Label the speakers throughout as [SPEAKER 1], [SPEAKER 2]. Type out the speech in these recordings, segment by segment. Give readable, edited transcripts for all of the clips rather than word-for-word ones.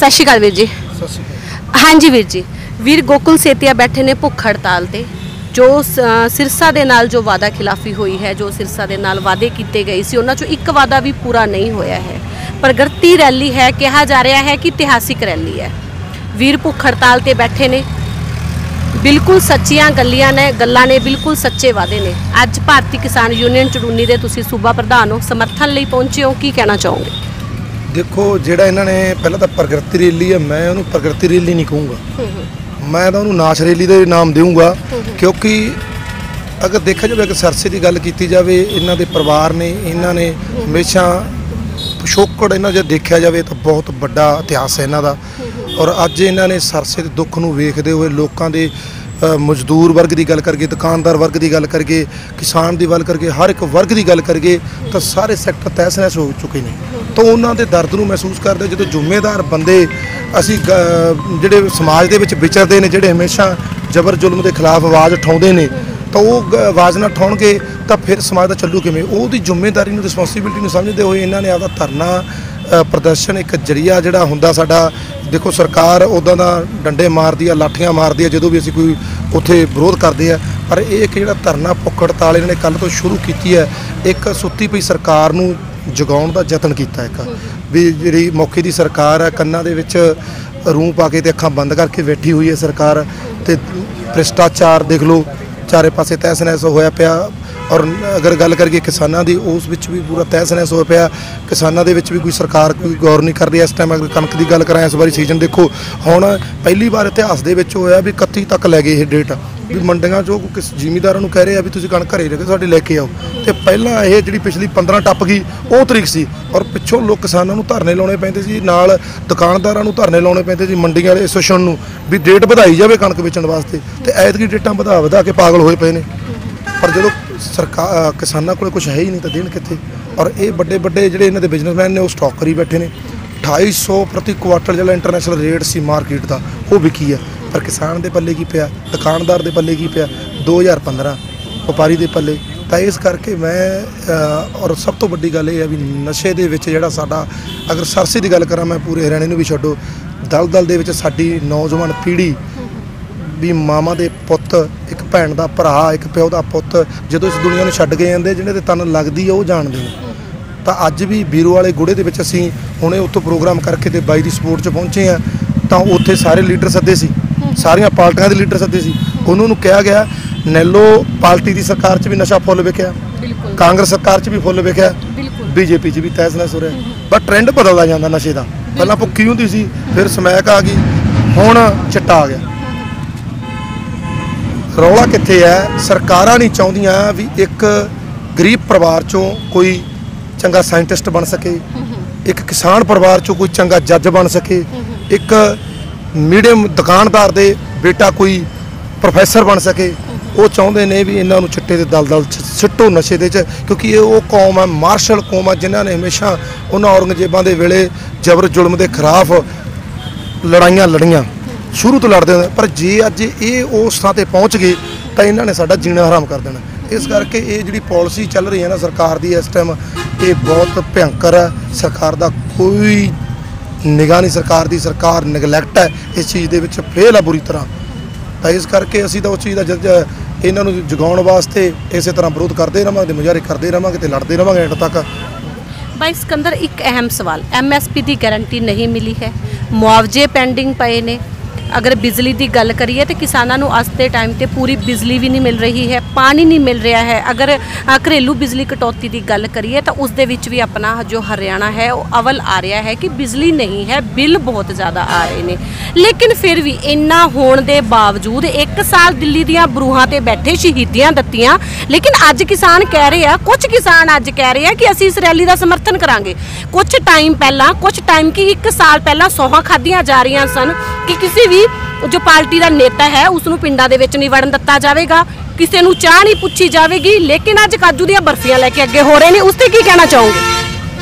[SPEAKER 1] सत श्री अकाल वीर जी। हाँ जी वीर जी, वीर गोकुल सेतिया बैठे ने भुख हड़ताल ते जो सिरसा दे नाल जो वादा खिलाफी हुई है, जो सिरसा दे नाल वादे किए गए सी उन्हां चों एक वादा भी पूरा नहीं होया है। प्रगति रैली है, कहा जा रहा है कि इतिहासिक रैली है। वीर भुख हड़ताल ते बैठे ने, बिल्कुल सच्चियां गल्लां ने, बिल्कुल सच्चे वादे ने। अज भारतीय किसान यूनियन चड़ूनी दे तुसीं सूबा प्रधान हो, समर्थन लई पहुंचे हो, की कहना चाहोगे?
[SPEAKER 2] देखो जिहड़ा इन्होंने पहले तो प्रगति रैली है, मैं उन्होंने प्रगति रैली नहीं कहूँगा, मैं तो उन्होंने नाश रैली का नाम दूँगा। क्योंकि अगर देखा जाए कि सरसे की गल की जाए, इन्हों के परिवार ने इन्होंने हमेशा पिछोकड़ इन्हों जो देखा जाए तो बहुत बड़ा इतिहास है इन्हों का। और अज इन्होंने सरसे के दुख को वेखते हुए लोगों के मजदूर वर्ग की गल करके, दुकानदार वर्ग की गल करके, किसान की गल करके, हर एक वर्ग की गल करके तो सारे सैक्टर तहस नहस हो चुके हैं। तो उन्होंने दर्द को महसूस करते जो जिम्मेदार बंदे असी जोड़े समाज के विचरते हैं, जोड़े हमेशा जबर जुल्म के खिलाफ आवाज़ उठाते हैं, तो वो आवाज़ ना उठाउणगे तो फिर समाज का चलू किवें। उहदी जिम्मेदारी रिस्पोंसिबिलिटी समझते हुए इन्होंने आपका धरना प्रदर्शन एक जरिया जोड़ा हुंदा साडा। देखो सरकार उदा दा डंडे मारदी है, लाठियां मारदी है जो भी असीं कोई उत्थे विरोध करते हैं, पर एक जिहड़ा धरना भुख हड़ताल इन्होंने कल तो शुरू की है। एक सुत्ती पई सरकार नूं जगाउण दा यतन कीता एक भी जिहड़ी मौके दी सरकार है, कन्नां दे विच रूं पा के ते अखां बंद करके बैठी हुई है सरकार। ते भ्रिष्टाचार देख लो, चारे पासे तहस नहस होया पिया। और अगर गल करिए किसानों की, उस विच भी पूरा तहस नहस हो पाया। किसानों के विच भी कोई सरकार कोई गौर नहीं कर रही। इस टाइम अगर कणक की गल करें, इस बारी सीजन देखो हुण पहली बार इतिहास के विच होया भी 31 तक लै गए ये डेट भी मंडियां जो किस जिमीदारां नूं कह रहे हैं भी तुसीं कणक घरे रख साडे लैके आओ। तो पहला ये जिहड़ी पिछली 15 टप गई वो तरीक सी, और पिछों लोग किसानों नूं धरने लाउणे पैंदे सी, नाल दुकानदारां नूं धरने लाउणे पैंदे सी, मंडियां वाले एसोसीएशन नूं भी डेट वधाई जाए कणक वेचण वास्ते। तो ऐतकी डेटां वधा के पागल होए पए ने। पर जो सरकार किसानों को कुछ है ही नहीं तो देन कित्थे। और ये बड़े बड़े जोड़े इन्होंने बिजनेसमैन ने वो स्टॉक करी बैठे ने। 250 प्रति क्वार्टर जो इंटरनेशनल रेट सी मार्केट का वो विकी है, पर किसान के पल्ले की पिया, दुकानदार के पल्ले की पिया, 2015 व्यापारी के पल्ले। तो इस करके मैं और सब तो वड्डी गल है भी नशे के विच जिहड़ा साडा, अगर सरसे की गल करा मैं पूरे हरियाणे नूं भी छड्डो, दल दल दे विच साडी नौजवान पीढ़ी भी मामा दे पुत, एक भैन का भरा, एक प्यो का पुत जो इस दुनिया में छड्ड के जाते, जिन्हें तन लगती है वो जानते हैं। तो अज भी बीरो वाले गुड़े के असी हुणे उत्तों प्रोग्राम करके तो बाई दी सपोर्ट च पहुँचे हैं। तो उत्थे सारे लीडर सदे सी, सारिया पार्टियां के लीडर सदे सी। उन्होंने कहा गया नैलो पार्टी की सरकार च भी नशा फुल विकिया, कांग्रेस सरकार च भी फुल विकिया, बीजेपी च भी तहस नहस हो रहा। पर ट्रेंड बदलता जाता नशे का। पहला भुक्खी होंदी सी, फिर समैक आ गई, हुण चिट्टा आ गया। रौला कित्थे है? सरकारां नहीं चाहुंदियां भी एक गरीब परिवार चों कोई चंगा साइंटिस्ट बन सके, एक किसान परिवार चों कोई चंगा जज बन सके, एक मीडियम दुकानदार दे बेटा कोई प्रोफैसर बन सके। वो चाहते ने भी इन्हां नूं चिट्टे दे दलदल सिੱਟੋ नशे दे क्योंकि ये वो कौम है, मार्शल कौम है, जिन्हां ने हमेशा उन्हां औरंगजेबां दे वेले जबर जुल्म के खिलाफ लड़ाइयां लड़ियां, शुरू तो लड़ते हैं। पर जे अज ये उस थां ते पहुँच गए तो इन्होंने साडा जीना हराम कर देना। इस करके ये जिहड़ी पॉलिसी चल रही है ना सरकार की इस टाइम, ये बहुत भयंकर है। सरकार का कोई निगाह नहीं, सरकार निगलैक्ट है इस चीज़ के विच, फेल है बुरी तरह। तो इस करके असीं तो उस चीज़ का इन्हां नूं जगाउण वास्ते इस तरह विरोध करते रहांगे, मुजाहरे करते रहांगे तो लड़ते रहांगे एंड तक।
[SPEAKER 1] भाई सिकंदर, एक अहम सवाल, MSP की गारंटी नहीं मिली है, मुआवजे पेंडिंग पे ने। अगर बिजली की गल करिए तो किसानों को अज के टाइम पर पूरी बिजली भी नहीं मिल रही है, पानी नहीं मिल रहा है। अगर घरेलू बिजली कटौती की गल करिए तो उस दे विच भी अपना जो हरियाणा है वो अवल आ रहा है कि बिजली नहीं है, बिल बहुत ज़्यादा आ रहे हैं। लेकिन फिर भी इन्ना होने के बावजूद 1 साल दिल्ली दियां बरूहां ते बैठे शहीदियां दत्तियां, लेकिन अज किसान कह रहे हैं, कुछ किसान अज कह रहे हैं कि असीं इस रैली का समर्थन करांगे। कुछ टाइम की 1 साल पहला सौहां खादियां जा रही सन कि किसी भी जो पार्टी का नेता है उसनूं पिंडां दे विच नहीं वड़न दिता जाएगा, किसी नूं चाह नहीं पूछी जाएगी। लेकिन अज काजू दियां बर्फियां लैके अगे हो रहे हैं, उस ते की कहना चाहोगे?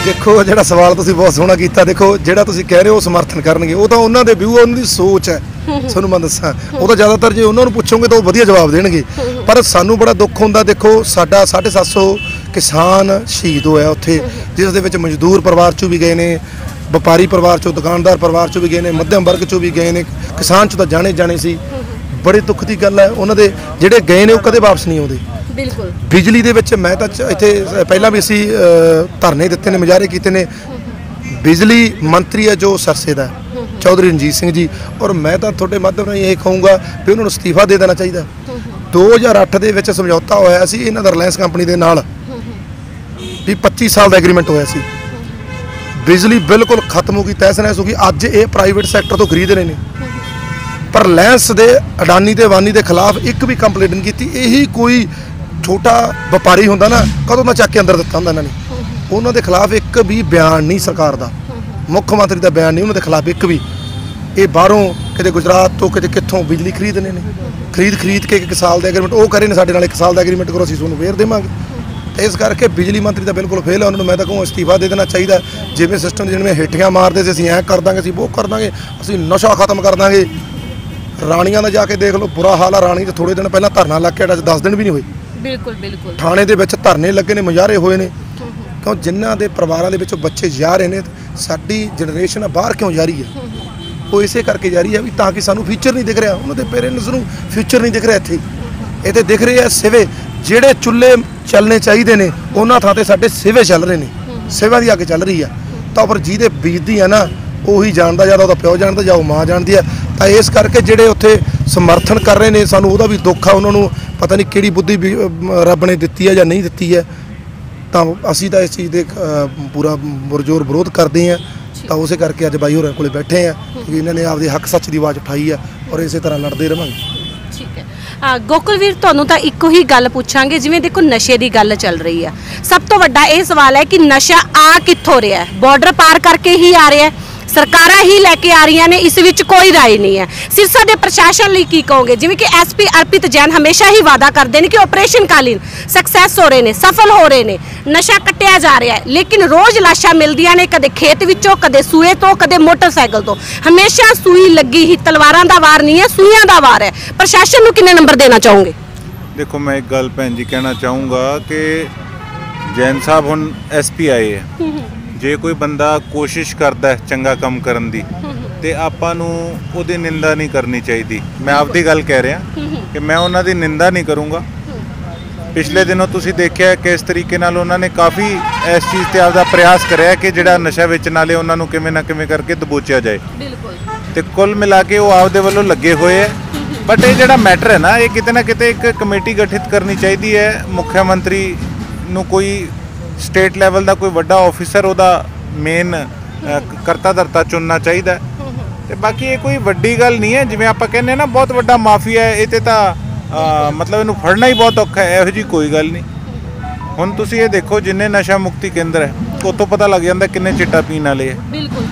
[SPEAKER 2] देखो जिहड़ा सवाल तुसीं बहुत सोहना कीता। देखो जिहड़ा तुसीं कह रहे हो समर्थन करनगे, वो तो उन्हां दे व्यू, उन्हां दी सोच है। तुहानूं मैं दस्सां, वो तो ज़्यादातर जे उन्हां नूं पुछोगे तो वधिया जवाब देणगे। पर सानूं बड़ा दुख हुंदा। देखो साडा 750 किसान शहीद होया उत्थे, जिस दे विच मजदूर परिवार चों भी गए ने, ਵਪਾਰੀ ਪਰਿਵਾਰ ਚੋਂ, ਦੁਕਾਨਦਾਰ ਪਰਿਵਾਰ ਚੋਂ ਵੀ ਗਏ ਨੇ, ਮੱਧਮ ਵਰਗ ਚੋਂ ਵੀ ਗਏ ਨੇ, ਕਿਸਾਨ ਚੋਂ ਤਾਂ ਜਾਣੇ ਸੀ। ਬੜੇ ਦੁੱਖ ਦੀ ਗੱਲ ਹੈ, ਉਹਨਾਂ ਦੇ ਜਿਹੜੇ ਗਏ ਨੇ ਉਹ ਕਦੇ ਵਾਪਸ ਨਹੀਂ ਆਉਂਦੇ। ਬਿਲਕੁਲ। ਬਿਜਲੀ ਦੇ ਵਿੱਚ ਮੈਂ ਤਾਂ ਇੱਥੇ ਪਹਿਲਾਂ ਵੀ ਅਸੀਂ ਧਰਨੇ ਦਿੱਤੇ ਨੇ, ਮੁਜ਼ਾਹਰੇ ਕੀਤੇ ਨੇ। ਬਿਜਲੀ ਮੰਤਰੀ ਹੈ ਜੋ ਸਰਸੇ ਦਾ ਚੌਧਰੀ ਰਣਜੀਤ ਸਿੰਘ ਜੀ, ਔਰ ਮੈਂ ਤਾਂ ਤੁਹਾਡੇ ਮਾਧਿਅਮ ਨਾਲ ਇਹ ਕਹੂੰਗਾ ਵੀ ਉਹਨਾਂ ਨੂੰ ਅਸਤੀਫਾ ਦੇ ਦੇਣਾ ਚਾਹੀਦਾ। 2008 ਦੇ ਵਿੱਚ ਸਮਝੌਤਾ ਹੋਇਆ ਸੀ ਇਹਨਾਂ ਦਾ ਰਿਲਾਇੰਸ ਕੰਪਨੀ ਦੇ ਨਾਲ ਵੀ 25 ਸਾਲ ਦਾ ਐਗਰੀਮੈਂਟ ਹੋਇਆ ਸੀ। ਬਿਜਲੀ ਬਿਲਕੁਲ ਖਤਮ ਹੋ ਗਈ, ਤਹਿਸ ਨਹਿਸ ਹੋ ਗਈ। ਅੱਜ ਇਹ ਪ੍ਰਾਈਵੇਟ ਸੈਕਟਰ ਤੋਂ ਖਰੀਦ ਰਹੇ ਨੇ, ਪਰ ਰਿਲਾਇੰਸ ਦੇ ਅਡਾਨੀ ਤੇ ਅਬਾਨੀ ਦੇ ਖਿਲਾਫ ਇੱਕ ਵੀ ਕੰਪਲੇਂਟ ਨਹੀਂ ਕੀਤੀ। ਇਹੀ ਕੋਈ ਛੋਟਾ ਵਪਾਰੀ ਹੁੰਦਾ ਨਾ, ਕਦੋਂ ਦਾ ਚੱਕ ਕੇ ਅੰਦਰ ਦਿੱਤਾ ਹੁੰਦਾ ਇਹਨਾਂ ਨੇ। ਉਹਨਾਂ ਦੇ ਖਿਲਾਫ ਇੱਕ ਵੀ ਬਿਆਨ ਨਹੀਂ ਸਰਕਾਰ ਦਾ, ਮੁੱਖ ਮੰਤਰੀ ਦਾ ਬਿਆਨ ਨਹੀਂ ਉਹਨਾਂ ਦੇ ਖਿਲਾਫ ਇੱਕ ਵੀ। ਇਹ ਬਾਹਰੋਂ ਕਿਤੇ ਗੁਜਰਾਤ ਤੋਂ ਕਿਤੇ ਕਿੱਥੋਂ ਬਿਜਲੀ ਖਰੀਦਣੇ ਨੇ, ਖਰੀਦ ਕੇ 1 ਸਾਲ ਦਾ ਐਗਰੀਮੈਂਟ ਉਹ ਕਰੇ ਨੇ ਸਾਡੇ ਨਾਲ, 1 ਸਾਲ ਦਾ ਐਗਰੀਮੈਂਟ ਕਰੋ ਅਸੀਂ ਤੁਹਾਨੂੰ ਫੇਰ ਦੇਵਾਂਗੇ। ਤੇ ਇਸ ਕਰਕੇ ਬਿਜਲੀ ਮੰਤਰੀ ਤਾਂ ਬਿਲਕੁਲ ਫੇਲ ਹੈ, ਉਹਨਾਂ ਨੂੰ ਮੈਂ ਤਾਂ ਕਹੂੰ ਅਸਤੀਫਾ ਦੇ ਦੇਣਾ ਚਾਹੀਦਾ। ਜਿਵੇਂ ਸਿਸਟਮ ਜਿਵੇਂ ਹੇਠੀਆਂ ਮਾਰਦੇ ਸੀ, ਅਸੀਂ ਐਂ ਕਰ ਦਾਂਗੇ, ਅਸੀਂ ਉਹ ਕਰ ਦਾਂਗੇ, ਅਸੀਂ ਨਸ਼ਾ ਖਤਮ ਕਰ ਦਾਂਗੇ। ਰਾਣੀਆਂ ਦਾ ਜਾ ਕੇ ਦੇਖ ਲਓ, ਬੁਰਾ ਹਾਲ ਆ। ਰਾਣੀ ਤੇ ਥੋੜੇ ਦਿਨ ਪਹਿਲਾਂ ਧਰਨਾ ਲੱਗ ਕੇ 10 ਦਿਨ ਵੀ ਨਹੀਂ ਹੋਏ। ਬਿਲਕੁਲ ਥਾਣੇ ਦੇ ਵਿੱਚ ਧਰਨੇ ਲੱਗੇ ਨੇ, ਮੁਜ਼ਾਹਰੇ ਹੋਏ ਨੇ। ਕਿਉਂ ਜਿਨ੍ਹਾਂ ਦੇ ਪਰਿਵਾਰਾਂ ਦੇ ਵਿੱਚੋਂ ਬੱਚੇ ਜਾ ਰਹੇ ਨੇ, ਸਾਡੀ ਜਨਰੇਸ਼ਨ ਬਾਹਰ ਕਿਉਂ ਜਾ ਰਹੀ ਹੈ? ਉਹ ਇਸੇ ਕਰਕੇ ਜਾ ਰਹੀ ਹੈ ਵੀ ਤਾਂ ਕਿ ਸਾਨੂੰ ਫਿਊਚਰ ਨਹੀਂ ਦਿਖ ਰਿਹਾ, ਉਹਨਾਂ ਦੇ ਪੇਰੈਂਟਸ ਨੂੰ ਫਿਊਚਰ ਨਹੀਂ ਦਿਖ ਰਿਹਾ। ਇੱਥੇ ਦਿਖ ਰਹੇ ਆ ਸਿਵੇ, ਜਿਹੜੇ ਚੁੱਲ੍ਹੇ ਚੱਲਣੇ ਚਾਹੀਦੇ ਨੇ ਉਹਨਾਂ ਥਾਂ ਤੇ ਸਾਡੇ ਸਿਵੇ ਚੱਲ ਰਹੇ ਨੇ, ਸਿਵਿਆਂ ਦੀ ਅੱਗ ਚੱਲ ਰਹੀ ਆ। ਤਾਂ ਪਰ ਜਿਹਦੇ ਬੀਜਦੀ ਆ ਨਾ ਉਹੀ ਜਾਣਦਾ, ਜਾਂ ਉਹਦਾ ਪਿਓ ਜਾਣਦਾ ਜਾਂ ਉਹ ਮਾਂ ਜਾਣਦੀ ਆ। ਤਾਂ ਇਸ ਕਰਕੇ ਜਿਹੜੇ ਉੱਥੇ ਸਮਰਥਨ ਕਰ ਰਹੇ ਨੇ, ਸਾਨੂੰ ਉਹਦਾ ਵੀ ਦੁੱਖ ਆ। ਉਹਨਾਂ ਨੂੰ ਪਤਾ ਨਹੀਂ ਕਿਹੜੀ ਬੁੱਧੀ ਰੱਬ ਨੇ ਦਿੱਤੀ ਹੈ ਜਾਂ ਨਹੀਂ ਦਿੱਤੀ ਹੈ। ਤਾਂ ਅਸੀਂ ਤਾਂ ਇਸ ਚੀਜ਼ ਦੇ ਪੂਰਾ ਪੁਰਜ਼ੋਰ ਵਿਰੋਧ ਕਰਦੇ ਹਾਂ। ਤਾਂ ਉਸੇ ਕਰਕੇ ਅੱਜ ਬਾਈ ਹੋਰਾਂ ਕੋਲੇ ਬੈਠੇ ਆ, ਕਿਉਂਕਿ ਇਹਨਾਂ ਨੇ ਆਪਦੇ ਹੱਕ ਸੱਚ ਦੀ ਆਵਾਜ਼ ਉਠਾਈ ਆ, ਔਰ ਇਸੇ ਤਰ੍ਹਾਂ ਲੜਦੇ ਰਹਾਂਗੇ।
[SPEAKER 1] ਠੀਕ ਹੈ ਗੋਕੁਲਵੀਰ, ਤੁਹਾਨੂੰ ਤਾਂ ਇੱਕੋ ਹੀ ਗੱਲ ਪੁੱਛਾਂਗੇ। ਜਿਵੇਂ ਦੇਖੋ ਨਸ਼ੇ ਦੀ ਗੱਲ ਚੱਲ ਰਹੀ ਆ, ਸਭ ਤੋਂ ਵੱਡਾ ਇਹ ਸਵਾਲ ਹੈ ਕਿ ਨਸ਼ਾ ਆ ਕਿੱਥੋਂ ਰਿਹਾ? ਬਾਰਡਰ ਪਾਰ ਕਰਕੇ ਹੀ ਆ ਰਿਹਾ, ਸਰਕਾਰਾਂ ਹੀ ਲੈ ਕੇ ਆ ਰਹੀਆਂ ਨੇ, ਇਸ ਵਿੱਚ ਕੋਈ ਰਾਏ ਨਹੀਂ ਹੈ। ਸਿਰਸਾ ਦੇ ਪ੍ਰਸ਼ਾਸਨ ਲਈ ਕੀ ਕਹੋਗੇ? ਜਿਵੇਂ ਕਿ ਐਸਪੀ ਅਰਪਿਤ ਜੈਨ ਹਮੇਸ਼ਾ ਹੀ ਵਾਅਦਾ ਕਰਦੇ ਨੇ ਕਿ ਆਪਰੇਸ਼ਨ ਕਾਲੀਨ ਸਕਸੈਸ ਹੋ ਰਹੇ ਨੇ, ਸਫਲ ਹੋ ਰਹੇ ਨੇ, ਨਸ਼ਾ ਕੱਟਿਆ ਜਾ ਰਿਹਾ ਹੈ, ਲੇਕਿਨ ਰੋਜ਼ ਲਾਸ਼ਾਂ ਮਿਲਦੀਆਂ ਨੇ, ਕਦੇ ਖੇਤ ਵਿੱਚੋਂ, ਕਦੇ ਸੂਏ ਤੋਂ, ਕਦੇ ਮੋਟਰਸਾਈਕਲ ਤੋਂ। ਹਮੇਸ਼ਾ ਸੂਈ ਲੱਗੀ ਹੀ, ਤਲਵਾਰਾਂ ਦਾ ਵਾਰ ਨਹੀਂ ਹੈ, ਸੂਈਆਂ ਦਾ ਵਾਰ ਹੈ। ਪ੍ਰਸ਼ਾਸਨ ਨੂੰ ਕਿੰਨੇ ਨੰਬਰ ਦੇਣਾ ਚਾਹੋਗੇ?
[SPEAKER 3] ਦੇਖੋ, ਮੈਂ ਇੱਕ ਗੱਲ ਭੈਣ ਜੀ ਕਹਿਣਾ ਚਾਹੂੰਗਾ ਕਿ ਜੈਨ ਸਾਹਿਬ ਹੁਣ ਐਸਪੀ ਆਏ ਹੈ। ਜੇ ਕੋਈ ਬੰਦਾ ਕੋਸ਼ਿਸ਼ ਕਰਦਾ ਚੰਗਾ ਕੰਮ ਕਰਨ ਦੀ ਤੇ ਆਪਾਂ ਨੂੰ ਉਹਦੀ ਨਿੰਦਾ ਨਹੀਂ ਕਰਨੀ ਚਾਹੀਦੀ। ਮੈਂ ਆਪਦੀ ਗੱਲ ਕਹਿ ਰਿਹਾ ਕਿ ਮੈਂ ਉਹਨਾਂ ਦੀ ਨਿੰਦਾ ਨਹੀਂ ਕਰੂੰਗਾ। ਪਿਛਲੇ ਦਿਨੋਂ ਤੁਸੀਂ ਦੇਖਿਆ ਕਿ ਇਸ ਤਰੀਕੇ ਨਾਲ ਉਹਨਾਂ ਨੇ ਕਾਫੀ ਇਸ ਚੀਜ਼ ਤੇ ਆਪਦਾ ਪ੍ਰਯਾਸ ਕਰਿਆ ਕਿ ਜਿਹੜਾ ਨਸ਼ਾ ਵੇਚਣ ਵਾਲੇ ਉਹਨਾਂ ਨੂੰ ਕਿਵੇਂ ਨਾ ਕਿਵੇਂ ਕਰਕੇ ਦਬੋਚਿਆ ਜਾਏ। ਤੇ ਕੁੱਲ ਮਿਲਾ ਕੇ ਉਹ ਆਪਦੇ ਵੱਲੋਂ ਲੱਗੇ ਹੋਏ ਹੈ। ਬਟ ਇਹ ਜਿਹੜਾ ਮੈਟਰ ਹੈ ਨਾ, ਇਹ ਕਿਤੇ ਨਾ ਕਿਤੇ ਇੱਕ ਕਮੇਟੀ ਗਠਿਤ ਕਰਨੀ ਚਾਹੀਦੀ ਹੈ। ਮੁੱਖ ਮੰਤਰੀ ਨੂੰ ਕੋਈ ਸਟੇਟ ਲੈਵਲ ਦਾ ਕੋਈ ਵੱਡਾ ਆਫਿਸਰ ਉਹਦਾ ਮੇਨ ਕਰਤਾ ਧਰਤਾ ਚੁਣਨਾ ਚਾਹੀਦਾ। ਤੇ ਬਾਕੀ ਇਹ ਕੋਈ ਵੱਡੀ ਗੱਲ ਨਹੀਂ ਹੈ। ਜਿਵੇਂ ਆਪਾਂ ਕਹਿੰਦੇ ਨਾ ਬਹੁਤ ਵੱਡਾ ਮਾਫੀਆ ਹੈ, ਇਹ ਤੇ ਤਾਂ ਮਤਲਬ ਇਹਨੂੰ ਫੜਨਾ ਹੀ ਬਹੁਤ ਔਖਾ ਹੈ। ਇਹੋ ਜਿਹੀ ਕੋਈ ਗੱਲ ਨਹੀਂ। ਹੁਣ ਤੁਸੀਂ ਇਹ ਦੇਖੋ, ਜਿੰਨੇ ਨਸ਼ਾ ਮੁਕਤੀ ਕੇਂਦਰ ਹੈ ਉੱਥੋਂ ਪਤਾ ਲੱਗ ਜਾਂਦਾ ਕਿੰਨੇ ਚਿੱਟਾ ਪੀਣ ਵਾਲੇ ਹੈ।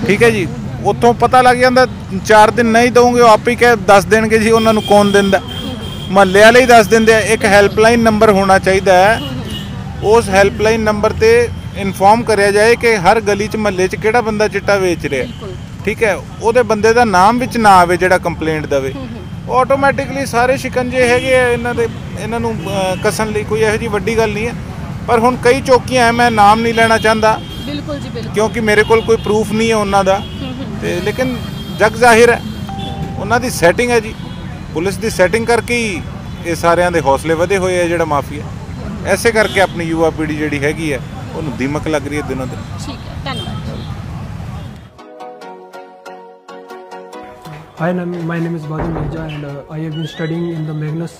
[SPEAKER 3] ਠੀਕ ਹੈ ਜੀ, ਉੱਥੋਂ ਪਤਾ ਲੱਗ ਜਾਂਦਾ। 4 ਦਿਨ ਨਹੀਂ ਦਊਂਗੇ, ਉਹ ਆਪੇ ਕਹਿ ਦੱਸ ਦੇਣਗੇ ਜੀ ਉਹਨਾਂ ਨੂੰ ਕੌਣ ਦਿੰਦਾ। ਮਹੱਲੇ ਵਾਲੇ ਹੀ ਦੱਸ ਦਿੰਦੇ ਆ। ਇੱਕ ਹੈਲਪਲਾਈਨ ਨੰਬਰ ਹੋਣਾ ਚਾਹੀਦਾ ਹੈ, ਉਸ ਹੈਲਪਲਾਈਨ ਨੰਬਰ ਤੇ ਇਨਫੋਰਮ ਕਰਿਆ ਜਾਏ ਕਿ ਹਰ ਗਲੀ 'ਚ ਮਹੱਲੇ 'ਚ ਕਿਹੜਾ ਬੰਦਾ ਚਿੱਟਾ ਵੇਚ ਰਿਹਾ। ਠੀਕ ਹੈ, ਉਹਦੇ ਬੰਦੇ ਦਾ ਨਾਮ ਵਿੱਚ ਨਾ ਆਵੇ ਜਿਹੜਾ ਕੰਪਲੇਂਟ ਦੇਵੇ। ਆਟੋਮੈਟਿਕਲੀ ਸਾਰੇ ਸ਼ਿਕੰਜੇ ਹੈਗੇ ਆ ਇਹਨਾਂ ਨੂੰ ਕੱਸਣ ਲਈ। ਕੋਈ ਇਹੋ ਜਿਹੀ ਵੱਡੀ ਗੱਲ ਨਹੀਂ ਹੈ। ਪਰ ਹੁਣ ਕਈ ਚੌਕੀਆਂ ਹੈ, ਮੈਂ ਨਾਮ ਨਹੀਂ ਲੈਣਾ ਚਾਹੁੰਦਾ ਕਿਉਂਕਿ ਮੇਰੇ ਕੋਲ ਕੋਈ ਪ੍ਰੂਫ ਨਹੀਂ ਹੈ ਉਹਨਾਂ ਦਾ। ਤੇ ਲੇਕਿਨ ਜਗ ਜ਼ਾਹਿਰ ਹੈ ਉਹਨਾਂ ਦੀ ਸੈਟਿੰਗ ਹੈ ਜੀ, ਪੁਲਿਸ ਦੀ ਸੈਟਿੰਗ ਕਰਕੇ ਹੀ ਇਹ ਸਾਰਿਆਂ ਦੇ ਹੌਸਲੇ ਵਧੇ ਹੋਏ ਹੈ ਜਿਹੜਾ ਮਾਫੀਆ। ਐਸੇ ਕਰਕੇ ਆਪਣੀ ਯੁਵਾ ਪੀੜ੍ਹੀ ਜਿਹੜੀ ਹੈਗੀ ਹੈ ਉਹਨੂੰ ਦੀਮਕ ਲੱਗ ਰਹੀ ਹੈ ਦਿਨੋਂ ਦਿਨ।
[SPEAKER 1] ਠੀਕ ਹੈ, ਧੰਨਵਾਦ।
[SPEAKER 4] Hi, my name is Badal Mirza and I have been studying in the Magnus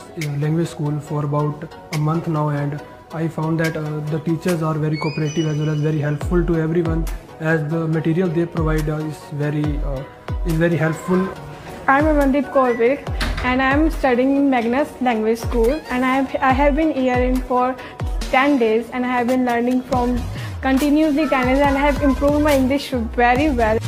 [SPEAKER 4] language school for about a month now, and I found that the teachers are very cooperative as well as very helpful to everyone, as the material they provide is very helpful.
[SPEAKER 5] I'm Amandeep Kaur Virk and I am studying in Magnus language school, and I have been here for 10 days and I have been learning from continuously 10 days and I have improved my English very well.